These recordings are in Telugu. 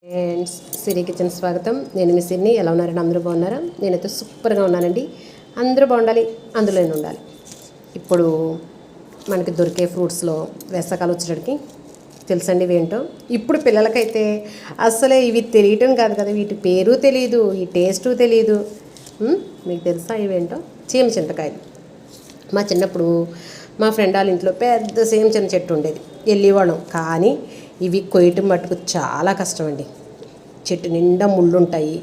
ఫ్రెండ్స్, సిరి కిచెన్ స్వాగతం. నేను మీ సిరిని. ఎలా ఉన్నారండి? అందరూ బాగున్నారా? నేనైతే సూపర్గా ఉన్నానండి. అందరూ బాగుండాలి, అందులోనే ఉండాలి. ఇప్పుడు మనకి దొరికే ఫ్రూట్స్లో వేసవకాలం వచ్చేటికి తెలుసండి ఇవేంటో. ఇప్పుడు పిల్లలకైతే అసలే ఇవి తెలియటం కాదు కదా, వీటి పేరు తెలియదు, ఈ టేస్టు తెలియదు. మీకు తెలుసా ఇవేంటో? చీమ చింతకాయలు. మా చిన్నప్పుడు మా ఫ్రెండ్ వాళ్ళ ఇంట్లో పెద్ద సేమ్ చిన్న చెట్టు ఉండేది, వెళ్ళేవాళ్ళం. కానీ ఇవి కొయ్యటం మట్టుకు చాలా కష్టం అండి. చెట్టు నిండా ముళ్ళు ఉంటాయి.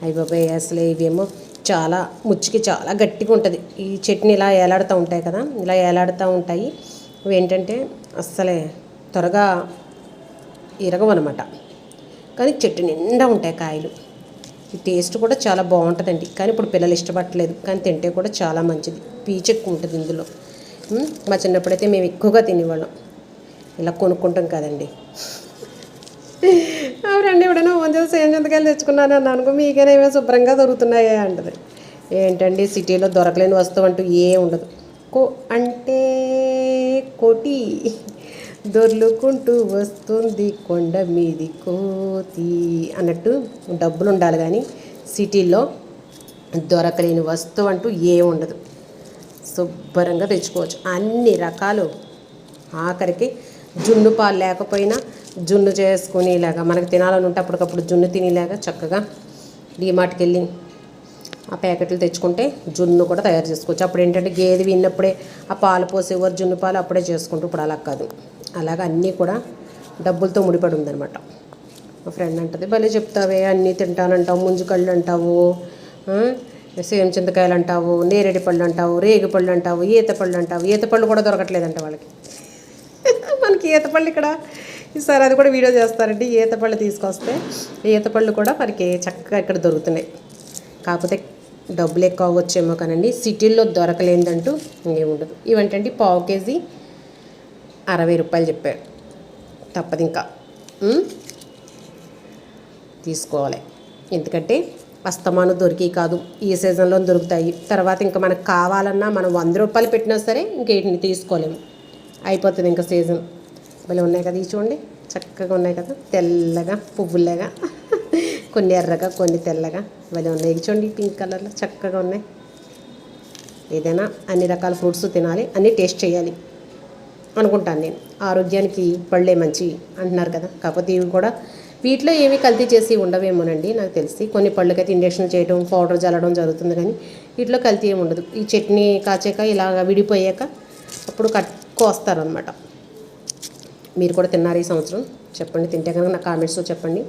అవి బాబాయ్ అసలు ఇవేమో చాలా ముచ్చికి చాలా గట్టిగా ఉంటుంది. ఈ చెట్టుని ఇలా ఏలాడుతూ ఉంటాయి కదా, ఇలా ఏలాడుతూ ఉంటాయి. ఇవి ఏంటంటే అస్సలే త్వరగా ఇరగవన్నమాట. కానీ చెట్టు నిండా ఉంటాయి కాయలు. ఈ టేస్ట్ కూడా చాలా బాగుంటుందండి. కానీ ఇప్పుడు పిల్లలు ఇష్టపడట్లేదు, కానీ తింటే కూడా చాలా మంచిది. పీచు ఎక్కువ ఉంటుంది ఇందులో. మా చిన్నప్పుడైతే మేము ఎక్కువగా తినేవాళ్ళం. ఇలా కొనుక్కుంటాం కదండి. అవునండి, ఎప్పుడైనా మంచిగా సేమ్ చింతకాయలు తెచ్చుకున్నాను అని అనుకో, మీకేనేమో శుభ్రంగా దొరుకుతున్నాయా అంటది. ఏంటండి, సిటీలో దొరకలేని వస్తువు అంటూ ఏ ఉండదు. అంటే కోటి దొర్లుకుంటూ వస్తుంది కొండ మీది కోతి అన్నట్టు డబ్బులు ఉండాలి, కానీ సిటీలో దొరకలేని వస్తువు అంటూ ఏ ఉండదు. శుభ్రంగా తెచ్చుకోవచ్చు అన్ని రకాలు. ఆఖరికి జున్ను పాలు లేకపోయినా జున్ను చేసుకునేలాగా, మనకు తినాలని ఉంటే అప్పటికప్పుడు జున్ను తినేలాగా చక్కగా డీమార్ట్కి వెళ్ళి ఆ ప్యాకెట్లు తెచ్చుకుంటే జున్ను కూడా తయారు చేసుకోవచ్చు. అప్పుడు ఏంటంటే గేదె విన్నప్పుడే ఆ పాలు పోసేవారు, జున్ను పాలు అప్పుడే చేసుకుంటూ. ఇప్పుడు అలా కాదు. అలాగా అన్నీ కూడా డబ్బులతో ముడిపడి ఉందన్నమాట. మా ఫ్రెండ్ అంటది, భలే చెప్తావే, అన్నీ తింటానంటావు, ముంజుకళ్ళు అంటావు, సేమ్ చింతకాయలు అంటావు, నేరేడు పళ్ళు అంటావు, రేగి పళ్ళు అంటావు, ఈత పళ్ళు అంటావు. ఈత పళ్ళు కూడా దొరకట్లేదంట వాళ్ళకి. మనకి ఈత పళ్ళు ఇక్కడ ఈసారి అది కూడా వీడియో చేస్తారండి. ఈత పళ్ళు తీసుకొస్తే ఈత పళ్ళు కూడా మనకి చక్కగా ఇక్కడ దొరుకుతున్నాయి. కాకపోతే డబ్బులు ఎక్కువ అవ్వచ్చేమో కానండి, సిటీల్లో దొరకలేదంటూ ఇంకేముండదు. ఇవంటండి పావు కేజీ 60 రూపాయలు చెప్పాడు. తప్పదు, ఇంకా తీసుకోవాలి. ఎందుకంటే అస్తమానం దొరికి కాదు, ఈ సీజన్లో దొరుకుతాయి. తర్వాత ఇంకా మనకు కావాలన్నా మనం 100 రూపాయలు పెట్టినా సరే ఇంకేటిని తీసుకోలేము, అయిపోతుంది ఇంకా సీజన్. భలే ఉన్నాయి కదా, ఇవి చూడండి, చక్కగా ఉన్నాయి కదా, తెల్లగా పువ్వుల్లాగా, కొన్ని ఎర్రగా కొన్ని తెల్లగా భలే ఉన్నాయి. ఇవి చూడండి, పింక్ కలర్లో చక్కగా ఉన్నాయి. ఏదైనా అన్ని రకాల ఫ్రూట్స్ తినాలి, అన్నీ టేస్ట్ చేయాలి అనుకుంటాను నేను. ఆరోగ్యానికి పళ్ళే మంచి అంటున్నారు కదా. కాకపోతే ఇవి కూడా వీటిలో ఏమి కల్తీ చేసి ఉండవేమోనండి నాకు తెలిసి. కొన్ని పళ్ళకైతే ఇంజక్షన్ చేయడం, పౌడర్ చల్లడం జరుగుతుంది, కానీ వీటిలో కల్తీ ఏమి ఉండదు. ఈ చట్నీ కాచాక ఇలాగ విడిపోయాక అప్పుడు కోస్తారు అనమాట. మీరు కూడా తిన్నారు ఈ సంవత్సరం? చెప్పండి, తింటే కనుక నా కామెంట్స్లో చెప్పండి.